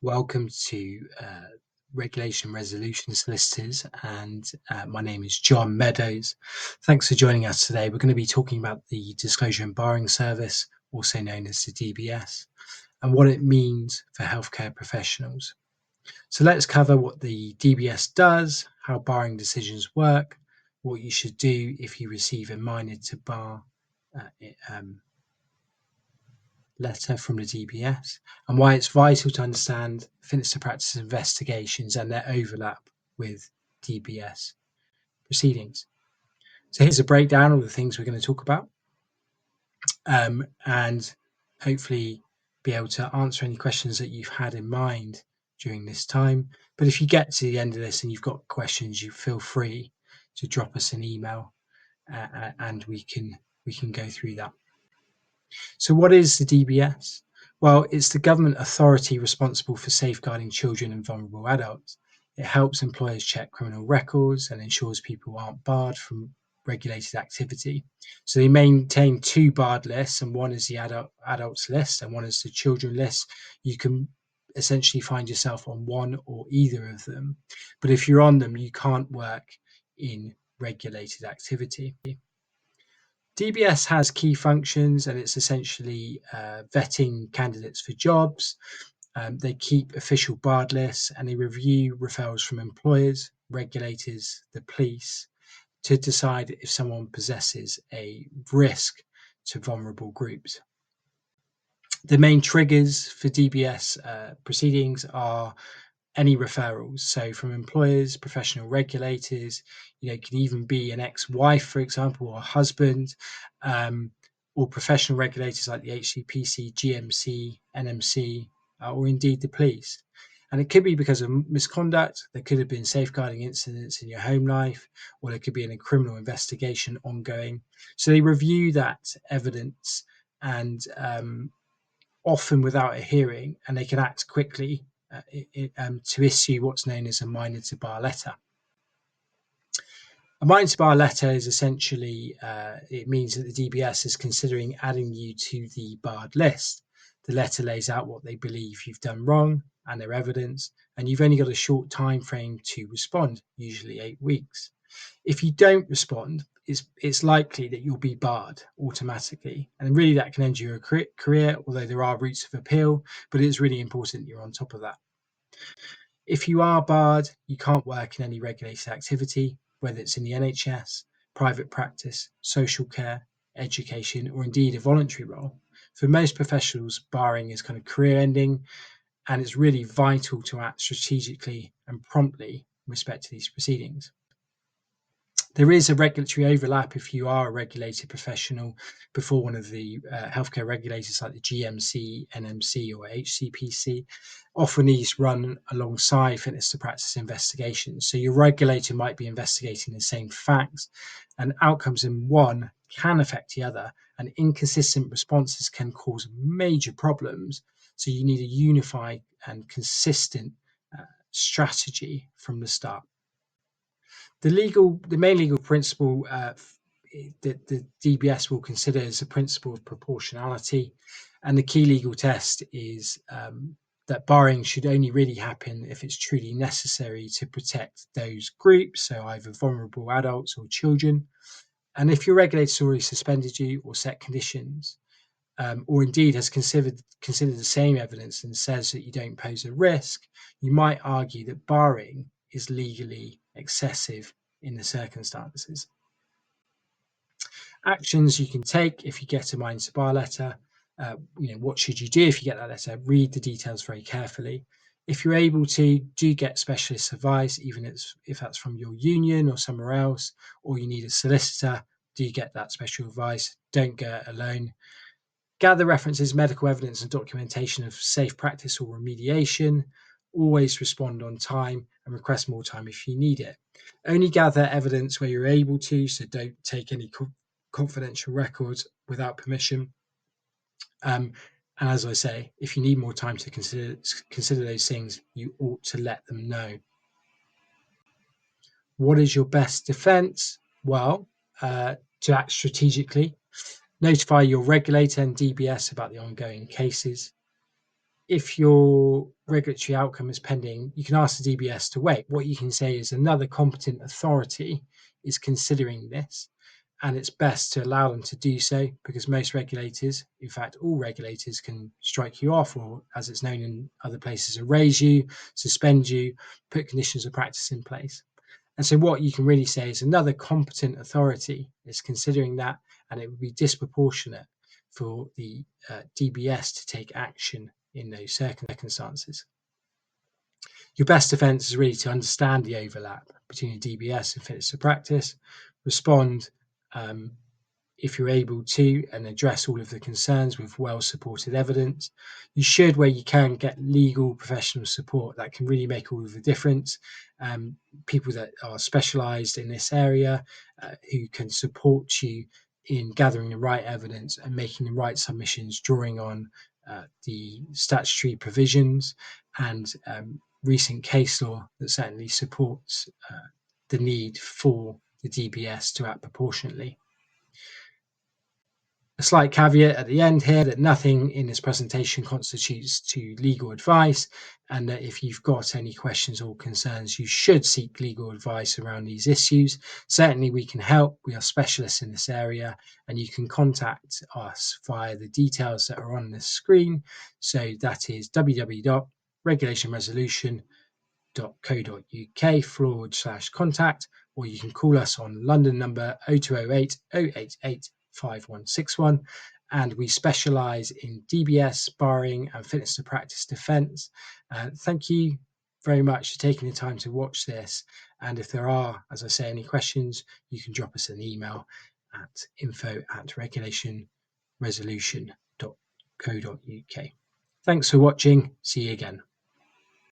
Welcome to Regulation Resolution Solicitors, and my name is John Meadows. Thanks for joining us today. We're going to be talking about the Disclosure and Barring Service, also known as the DBS, and what it means for healthcare professionals. So let's cover what the DBS does, how barring decisions work, what you should do if you receive a minor to bar letter from the DBS, and why it's vital to understand fitness to practice investigations and their overlap with DBS proceedings. So here's a breakdown of the things we're going to talk about, and hopefully be able to answer any questions that you've had in mind during this time. But if you get to the end of this and you've got questions, you feel free to drop us an email, and we can go through that. So what is the DBS? Well, it's the government authority responsible for safeguarding children and vulnerable adults. It helps employers check criminal records and ensures people aren't barred from regulated activity. So they maintain two barred lists, and one is the adults list and one is the children list. You can essentially find yourself on one or either of them. But if you're on them, you can't work in regulated activity. DBS has key functions, and it's essentially vetting candidates for jobs. They keep official barred lists, and they review referrals from employers, regulators, the police, to decide if someone possesses a risk to vulnerable groups. The main triggers for DBS proceedings are any referrals. So from employers, professional regulators, it can even be an ex-wife, for example, or a husband, or professional regulators like the HCPC, GMC, NMC, or indeed the police. And it could be because of misconduct. There could have been safeguarding incidents in your home life, or there could be a criminal investigation ongoing. So they review that evidence, and often without a hearing, and they can act quickly to issue what's known as a minor to bar letter. A minor to bar letter is essentially, it means that the DBS is considering adding you to the barred list. The letter lays out what they believe you've done wrong and their evidence, and you've only got a short time frame to respond, usually 8 weeks. If you don't respond, it's likely that you'll be barred automatically, and really that can end your career, although there are routes of appeal, but it's really important you're on top of that. If you are barred, you can't work in any regulated activity, whether it's in the NHS, private practice, social care, education, or indeed a voluntary role. For most professionals, barring is kind of career ending, and it's really vital to act strategically and promptly in respect to these proceedings. There is a regulatory overlap if you are a regulated professional before one of the healthcare regulators like the GMC, NMC, or HCPC. Often these run alongside fitness to practice investigations. So your regulator might be investigating the same facts, and outcomes in one can affect the other, and inconsistent responses can cause major problems. So you need a unified and consistent strategy from the start. The main legal principle that the DBS will consider is the principle of proportionality, and the key legal test is that barring should only really happen if it's truly necessary to protect those groups, so either vulnerable adults or children. And if your regulator already suspended you or set conditions, or indeed has considered the same evidence and says that you don't pose a risk, you might argue that barring is legally excessive in the circumstances. Actions you can take if you get a minor to bar letter. What should you do if you get that letter? Read the details very carefully. If you're able to, do get specialist advice, even if that's from your union or somewhere else, or you need a solicitor, do get that special advice. Don't go it alone. Gather references, medical evidence, and documentation of safe practice or remediation. Always respond on time and request more time if you need it. Only gather evidence where you're able to, so don't take any confidential records without permission. And as I say, if you need more time to consider those things, you ought to let them know. What is your best defense? Well, to act strategically. Notify your regulator and DBS about the ongoing cases. if your regulatory outcome is pending, you can ask the DBS to wait. What you can say is another competent authority is considering this, and it's best to allow them to do so, because most regulators, in fact all regulators, can strike you off, or as it's known in other places, erase you, suspend you, put conditions of practice in place. And so what you can really say is another competent authority is considering that, and it would be disproportionate for the DBS to take action in those circumstances. Your best defence is really to understand the overlap between the DBS and fitness to practice, respond if you're able to, and address all of the concerns with well-supported evidence. You should, where you can, get legal professional support. That can really make all of the difference. People that are specialised in this area, who can support you in gathering the right evidence and making the right submissions, drawing on the statutory provisions and recent case law that certainly supports the need for the DBS to act proportionately. A slight caveat at the end here that nothing in this presentation constitutes to legal advice, and that if you've got any questions or concerns, you should seek legal advice around these issues. Certainly we can help. We are specialists in this area, and you can contact us via the details that are on the screen. So that is www.regulationresolution.co.uk/contact, or you can call us on London number 0208 088 5161, and we specialise in DBS, barring and fitness to practice defence. Thank you very much for taking the time to watch this, and if there are, as I say, any questions, you can drop us an email at info@regulationresolution.co.uk. Thanks for watching. See you again.